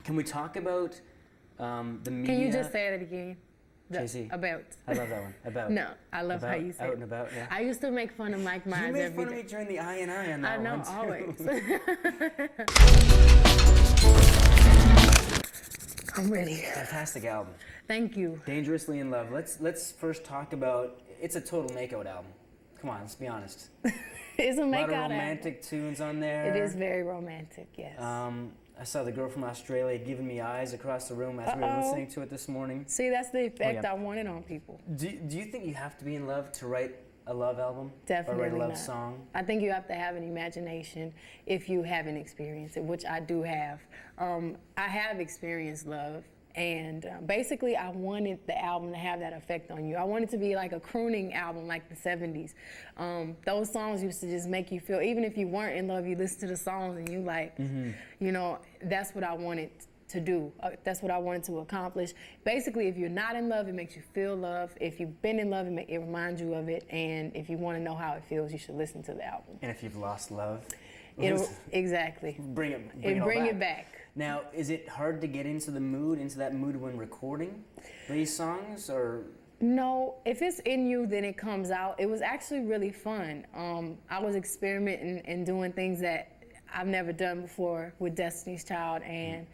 Can we talk about the media? Can you just say that again? Jay-Z. About. I love that one. About. No, I love about, how you say out it. and about, yeah. I used to make fun of Mike Myers You made every fun of day. me during the I on that I know, one, too. always. I'm ready. Fantastic album. Thank you. Dangerously in Love. Let's first talk about, it's a total makeout album. Come on, let's be honest. It's a A lot makeout of album. romantic tunes on there. It is very romantic, yes. I saw the girl from Australia giving me eyes across the room as we were listening to it this morning. See, that's the effect yeah. I wanted on people. Do you think you have to be in love to write a love album? Definitely or write a love not. song? I think you have to have an imagination if you haven't experienced it, which I do have. I have experienced love, and basically I wanted the album to have that effect on you. I wanted it to be like a crooning album like the 70s. Those songs used to just make you feel, even if you weren't in love, you listen to the songs and you like, you know, that's what I wanted to do. That's what I wanted to accomplish. Basically, if you're not in love, it makes you feel love. If you've been in love, it reminds you of it. And if you want to know how it feels, you should listen to the album. And if you've lost love? Exactly. Bring it back. Now, is it hard to get into that mood when recording these songs, or? No, if it's in you, then it comes out. It was actually really fun. I was experimenting and doing things that I've never done before with Destiny's Child, and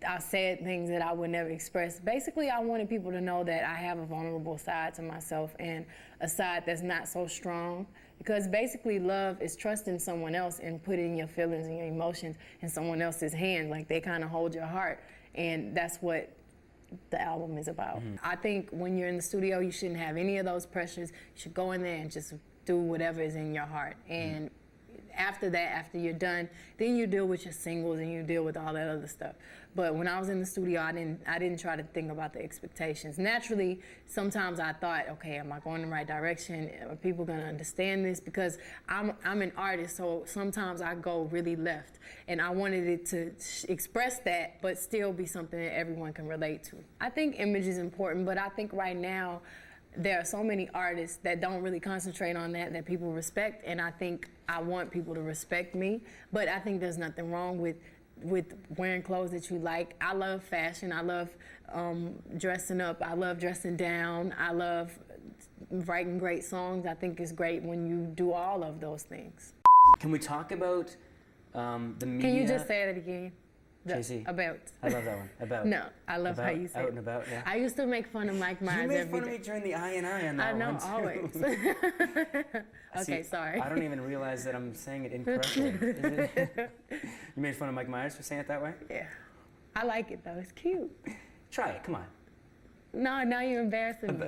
I said things that I would never express. Basically, I wanted people to know that I have a vulnerable side to myself and a side that's not so strong. Because basically, love is trusting someone else and putting your feelings and your emotions in someone else's hand, like they kind of hold your heart. And that's what the album is about. I think when you're in the studio, you shouldn't have any of those pressures. You should go in there and just do whatever is in your heart. And after that, after you're done, then you deal with your singles and you deal with all that other stuff. But when I was in the studio, I didn't try to think about the expectations. Naturally, sometimes I thought, okay, am I going in the right direction? Are people gonna understand this? Because I'm an artist, so sometimes I go really left. And I wanted it to express that, but still be something that everyone can relate to. I think image is important, but I think right now, there are so many artists that don't really concentrate on that people respect, and I think I want people to respect me, but I think there's nothing wrong with wearing clothes that you like. I love fashion, I love dressing up, I love dressing down, I love writing great songs. I think it's great when you do all of those things. Can we talk about the media? Can you just say that again? Jay-Z. About. I love that one. About. No, I love how you say Out it. and about, yeah. I used to make fun of Mike Myers every day. You made fun of me during the I on that I know, one, too. always. Okay, sorry. I don't even realize that I'm saying it incorrectly. Is it? You made fun of Mike Myers for saying it that way? Yeah. I like it, though. It's cute. Try it, come on. No, now you're embarrassing me.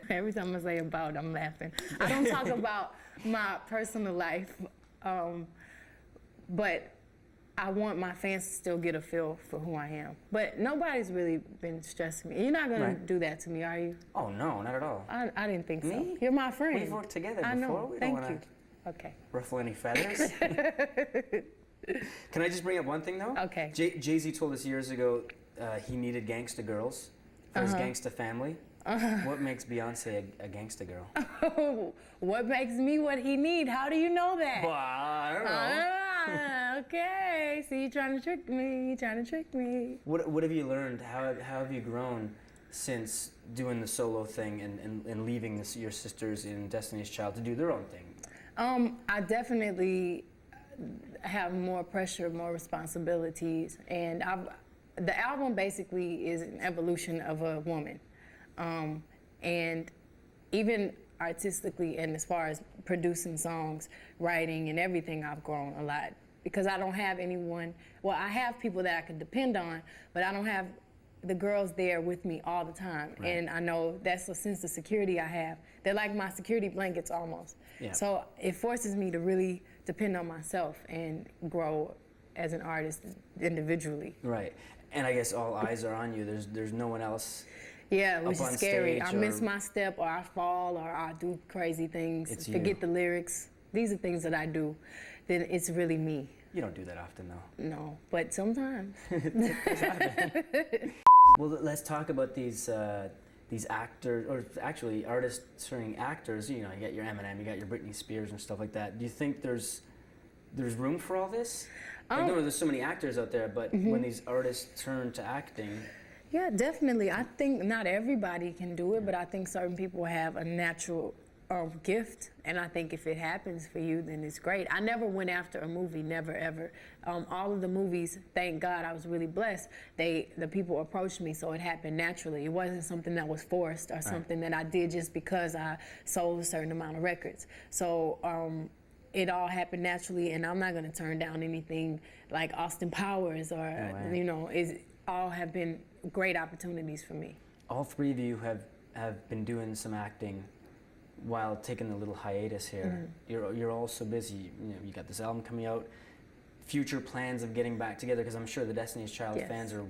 Every time I say about, I'm laughing. I don't talk about my personal life, but I want my fans to still get a feel for who I am. But nobody's really been stressing me. You're not going to do that to me, are you? Oh, no, not at all. I didn't think Me? so. You're my friend. We've worked together before. I know. We Thank don't you. want to Okay. ruffle any feathers. Can I just bring up one thing, though? Okay. Jay-Z told us years ago he needed gangsta girls for his gangsta family. What makes Beyonce a gangsta girl? What makes me what he need? How do you know that? Well, I don't know. Okay, so you're trying to trick me. What have you learned? How have you grown since doing the solo thing and leaving your sisters in Destiny's Child to do their own thing? I definitely have more pressure, more responsibilities, and the album basically is an evolution of a woman. And even artistically and as far as producing songs, writing and everything, I've grown a lot because I don't have anyone, well, I have people that I can depend on, but I don't have the girls there with me all the time. Right. And I know that's a sense of security I have. They're like my security blankets almost. Yeah. So it forces me to really depend on myself and grow as an artist individually. Right. And I guess all eyes are on you. There's no one else. Yeah, which is scary. I miss my step, or I fall, or I do crazy things, forget the lyrics. These are things that I do. Then it's really me. You don't do that often, though. No, but sometimes. Well, let's talk about these actors, or actually artists turning actors. You know, you got your Eminem, you got your Britney Spears and stuff like that. Do you think there's room for all this? Like, no, there's so many actors out there, but when these artists turn to acting, Yeah, definitely. I think not everybody can do it, but I think certain people have a natural gift, and I think if it happens for you, then it's great. I never went after a movie, never ever. All of the movies, thank God, I was really blessed. The people approached me, so it happened naturally. It wasn't something that was forced or something that I did just because I sold a certain amount of records. So it all happened naturally, and I'm not going to turn down anything like Austin Powers or you know, all have been great opportunities for me. all three of you have been doing some acting while taking a little hiatus here. You're all so busy. You know, you got this album coming out. Future plans of getting back together, because I'm sure the Destiny's Child fans are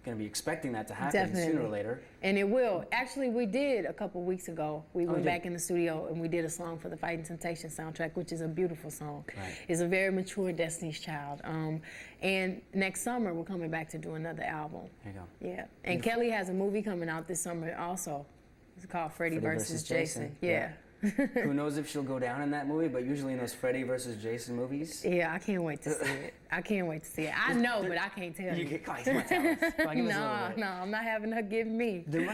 going to be expecting that to happen sooner or later. And it will. Actually, we did a couple weeks ago. We went back in the studio and we did a song for the Fighting Temptation soundtrack, which is a beautiful song. It's a very mature Destiny's Child. And next summer, we're coming back to do another album. There you go. Yeah. And Kelly has a movie coming out this summer also. It's called Freddie versus Jason. Yeah. Who knows if she'll go down in that movie, but usually in those Freddie versus Jason movies. Yeah, I can't wait to see it. I can't wait to see it. I know, but I can't tell you. Come on, tell us. Come on, give us a little bit. No, I'm not having her give me. There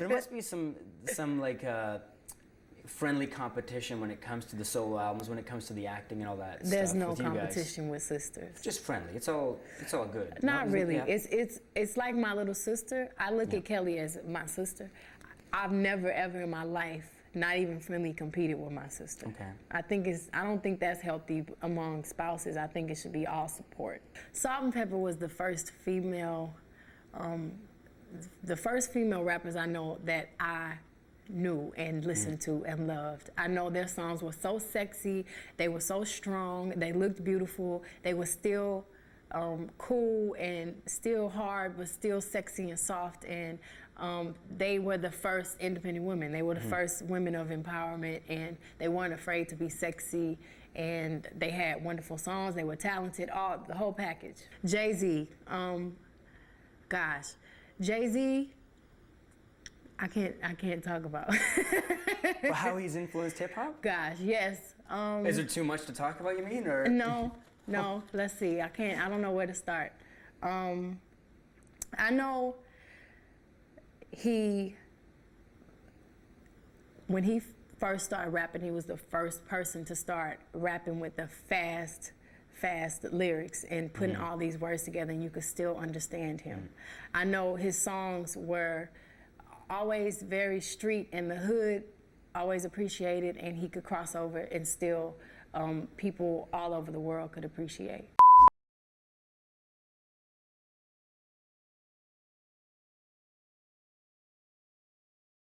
must be some like friendly competition when it comes to the solo albums, when it comes to the acting and all that. There's stuff no with you guys. competition with sisters. Just friendly. It's all good. Not really. It's like my little sister. I look at Kelly as my sister. I've never ever in my life not even friendly competed with my sister. Okay. I don't think that's healthy among spouses. I think it should be all support. Salt-N-Pepa was the first female rappers I know that I knew and listened to and loved. I know their songs were so sexy, they were so strong, they looked beautiful, they were still cool and still hard, but still sexy and soft, and they were the first independent women. They were the first women of empowerment, and they weren't afraid to be sexy, and they had wonderful songs. They were talented, the whole package. Jay-Z, Jay-Z, I can't talk about. Well, how he's influenced hip hop? Gosh, yes. Is there too much to talk about, you mean, or? No, let's see. I don't know where to start. I know when he first started rapping, he was the first person to start rapping with the fast lyrics and putting all these words together, and you could still understand him. I know his songs were always very street and the hood, always appreciated, and he could cross over and still people all over the world could appreciate.